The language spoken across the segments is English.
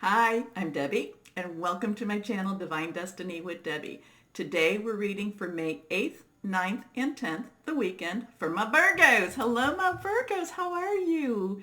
Hi, I'm Debbie, and welcome to my channel, Divine Destiny with Debbie. Today we're reading for May 8th, 9th, and 10th, the weekend, for my Virgos. Hello, my Virgos. How are you?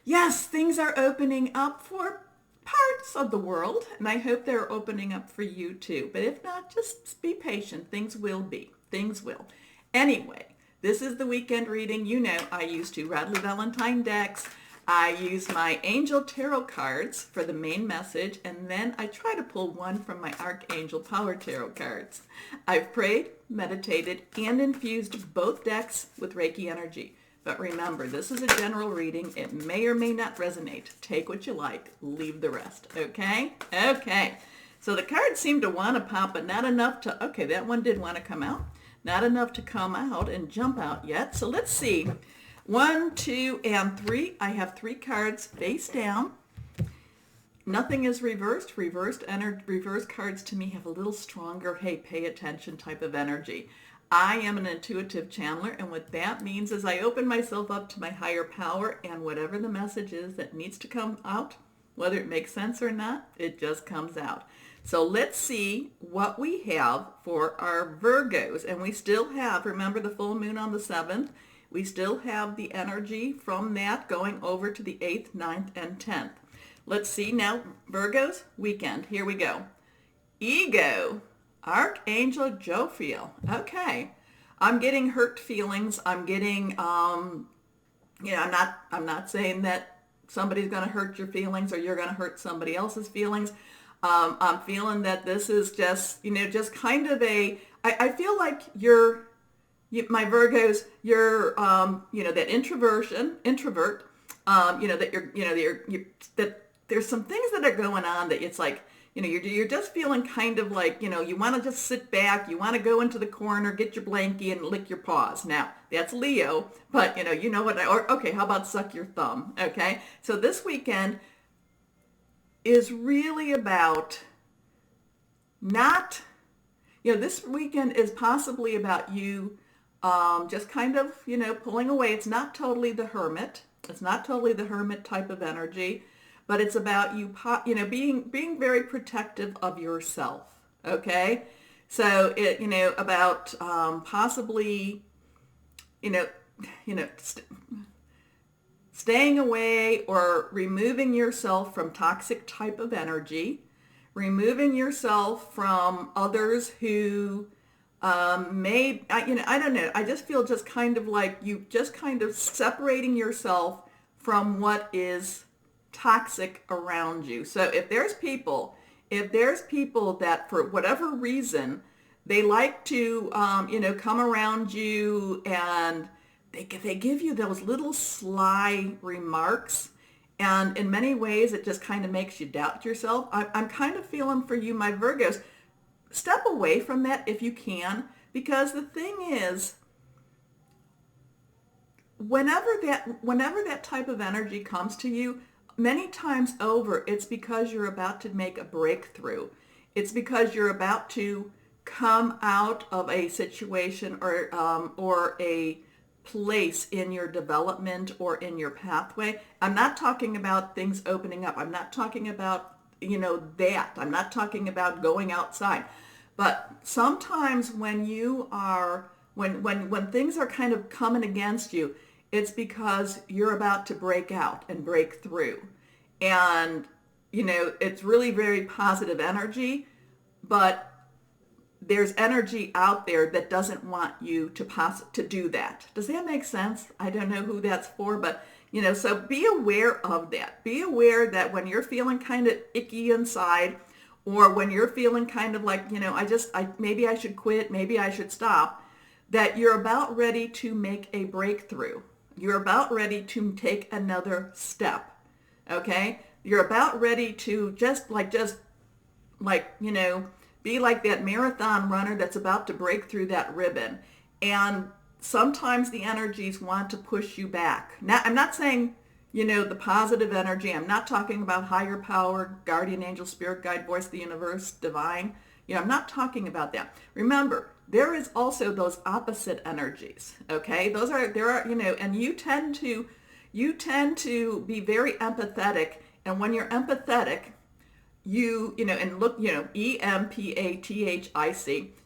Yes, things are opening up for parts of the world, and I hope they're opening up for you too. But if not, just be patient. Things will be. Things will. Anyway, this is the weekend reading. You know I use two Radley Valentine decks. I use my Angel Tarot cards for the main message, and then I try to pull one from my Archangel Power Tarot cards. I've prayed, meditated, and infused both decks with Reiki energy. But remember, this is a general reading. It may or may not resonate. Take what you like, leave the rest, okay? Okay. So the cards seem to want to pop, but not enough to, okay, that one did want to come out. Not enough to come out and jump out yet. So let's see. 1, 2, and 3. I have 3 cards face down. Nothing is reversed. Reversed cards to me have a little stronger, hey, pay attention type of energy. I am an intuitive channeler, and what that means is I open myself up to my higher power, and whatever the message is that needs to come out, whether it makes sense or not, it just comes out. So let's see what we have for our Virgos. And we still have, remember the full moon on the 7th, we still have the energy from that going over to the 8th, 9th, and 10th. Let's see now, Virgos weekend. Here we go. Ego, Archangel Jophiel. Okay. I'm getting hurt feelings. I'm getting, I'm not saying that somebody's going to hurt your feelings or you're going to hurt somebody else's feelings. I'm feeling that this is just, just kind of I feel like my Virgos, you're, that introvert, that there's some things that are going on that it's like, you're just feeling kind of like, you want to just sit back, you want to go into the corner, get your blankie and lick your paws. Now, that's Leo, but you know what, okay, how about suck your thumb, okay? So this weekend is really about this weekend is possibly about you just kind of, pulling away. It's not totally the hermit. It's not totally the hermit type of energy, but it's about you, being very protective of yourself. Okay. So about possibly, staying away or removing yourself from toxic type of energy, removing yourself from others who I don't know. I just feel just kind of like you just kind of separating yourself from what is toxic around you. So if there's people that for whatever reason, they like to, come around you and they give you those little sly remarks. And in many ways, it just kind of makes you doubt yourself. I'm kind of feeling for you, my Virgos. Step away from that if you can, because the thing is, whenever that type of energy comes to you, many times over, it's because you're about to make a breakthrough. It's because you're about to come out of a situation or a place in your development or in your pathway. I'm not talking about things opening up. I'm not talking about that. I'm not talking about going outside. But sometimes when when things are kind of coming against you, it's because you're about to break out and break through. And, it's really very positive energy, but there's energy out there that doesn't want you to do that. Does that make sense? I don't know who that's for, but so be aware of that. Be aware that when you're feeling kind of icky inside, or when you're feeling kind of like, maybe I should quit, maybe I should stop, that you're about ready to make a breakthrough. You're about ready to take another step. Okay? You're about ready to be like that marathon runner that's about to break through that ribbon. And sometimes the energies want to push you back. Now, I'm not saying, the positive energy. I'm not talking about higher power, guardian angel, spirit guide, voice of the universe, divine. I'm not talking about that. Remember, there is also those opposite energies. Okay? And you tend to be very empathetic. And when you're empathetic, and look, EMPATHIC,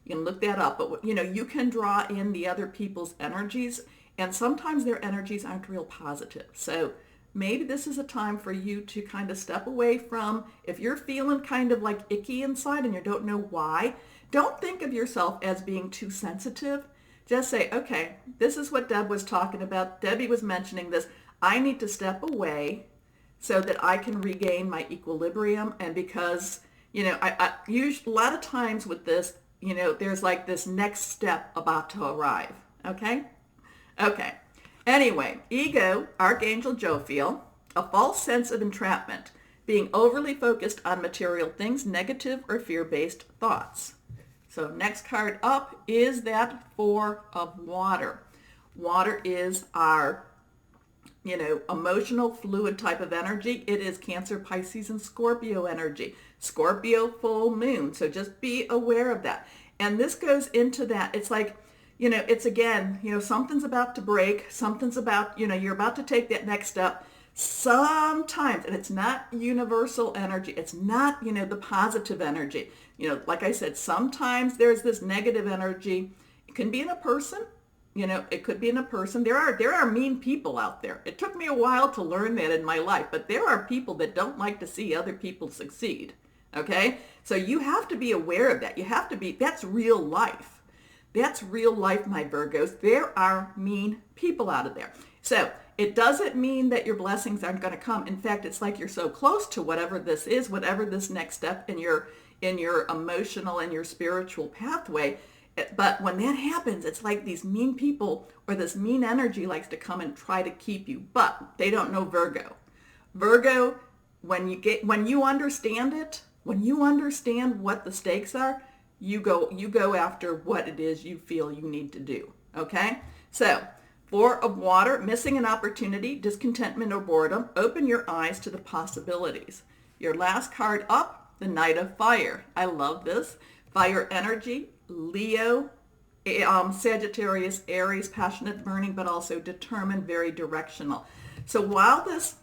you can look that up, but, you can draw in the other people's energies, and sometimes their energies aren't real positive. So maybe this is a time for you to kind of step away from, if you're feeling kind of like icky inside and you don't know why, don't think of yourself as being too sensitive. Just say, okay, this is what Deb was talking about. Debbie was mentioning this. I need to step away so that I can regain my equilibrium. And because, I usually, a lot of times with this, there's like this next step about to arrive. Okay? Okay. Anyway, ego, Archangel Jophiel, a false sense of entrapment, being overly focused on material things, negative or fear-based thoughts. So next card up is that Four of Water. Water is our, emotional fluid type of energy. It is Cancer, Pisces, and Scorpio energy. Scorpio full moon. So just be aware of that. And this goes into that. It's like, it's again, something's about to break. Something's about, you're about to take that next step. Sometimes, and it's not universal energy. It's not, the positive energy. Like I said, sometimes there's this negative energy. It can be in a person. It could be in a person. There are mean people out there. It took me a while to learn that in my life, but there are people that don't like to see other people succeed. Okay? So you have to be aware of that. That's real life. That's real life, my Virgos. There are mean people out of there. So it doesn't mean that your blessings aren't going to come. In fact, it's like you're so close to whatever this is, whatever this next step in your emotional and your spiritual pathway. But when that happens, it's like these mean people or this mean energy likes to come and try to keep you. But they don't know Virgo. Virgo, when you understand it, when you understand what the stakes are, you go after what it is you feel you need to do. Okay? So, Four of Water, missing an opportunity, discontentment or boredom. Open your eyes to the possibilities. Your last card up, the Knight of Fire. I love this. Fire energy, Leo, Sagittarius, Aries, passionate, burning, but also determined, very directional. So while this,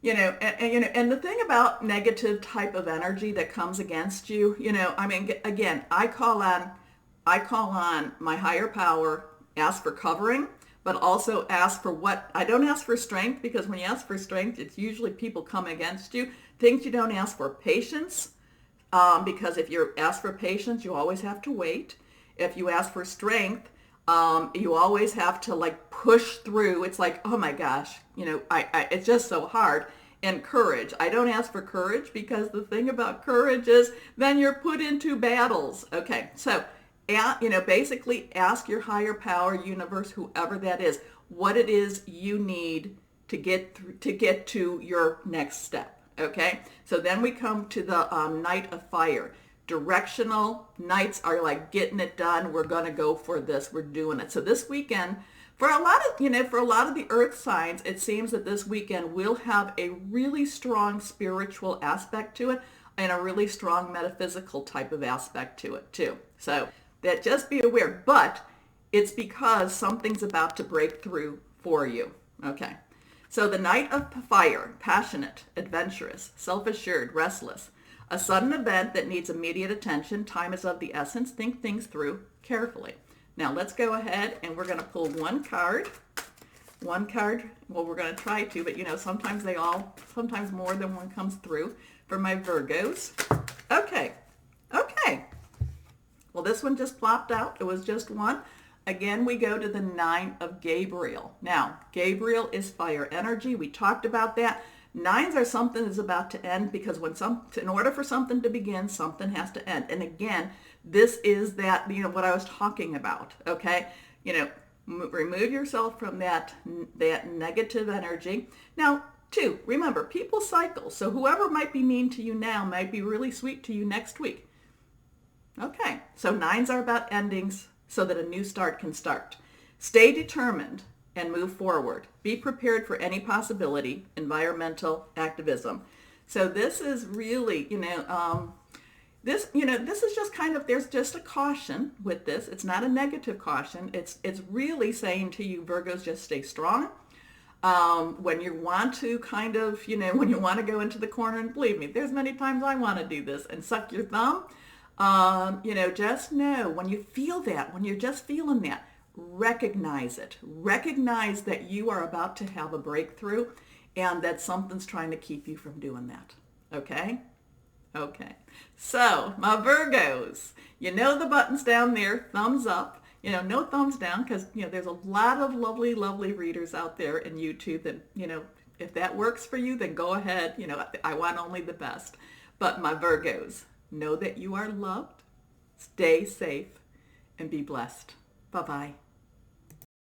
and the thing about negative type of energy that comes against you, again, I call on my higher power, ask for covering, but also ask for I don't ask for strength, because when you ask for strength, it's usually people come against you. Things you don't ask for, patience, because if you ask for patience, you always have to wait. If you ask for strength, you always have to push through. It's like, oh my gosh, it's just so hard. And courage. I don't ask for courage, because the thing about courage is then you're put into battles. Okay, so basically ask your higher power, universe, whoever that is, what it is you need to get to your next step. Okay, so then we come to the Knight of Fire. Directional knights are like getting it done. We're going to go for this. We're doing it. So this weekend, for a lot of the earth signs, it seems that this weekend will have a really strong spiritual aspect to it and a really strong metaphysical type of aspect to it too. So that, just be aware, but it's because something's about to break through for you. Okay. So the Knight of Fire, passionate, adventurous, self-assured, restless. A sudden event that needs immediate attention. Time is of the essence. Think things through carefully. Now let's go ahead and we're going to pull one card. Well, we're going to try to, but sometimes more than one comes through for my Virgos. Okay. Well, this one just plopped out. It was just one. Again, we go to the Nine of Gabriel. Now, Gabriel is fire energy. We talked about that. Nines are something that's about to end, because in order for something to begin, something has to end. And again, this is that, what I was talking about, okay? Remove yourself from that negative energy. Now, two, remember, people cycle. So whoever might be mean to you now might be really sweet to you next week. Okay, so nines are about endings so that a new start can start. Stay determined and move forward. Be prepared for any possibility. Environmental activism. So this is really, this is just kind of, there's just a caution with this. It's not a negative caution. It's really saying to you, Virgos, just stay strong. When you want to kind of, when you want to go into the corner, and believe me, there's many times I want to do this and suck your thumb. Just know when you feel that, when you're just feeling that, recognize it. Recognize that you are about to have a breakthrough and that something's trying to keep you from doing that. Okay? Okay. So, my Virgos, you know the buttons down there, thumbs up. No thumbs down because, there's a lot of lovely, lovely readers out there in YouTube that, if that works for you, then go ahead. I want only the best. But my Virgos, know that you are loved, stay safe, and be blessed. Bye-bye.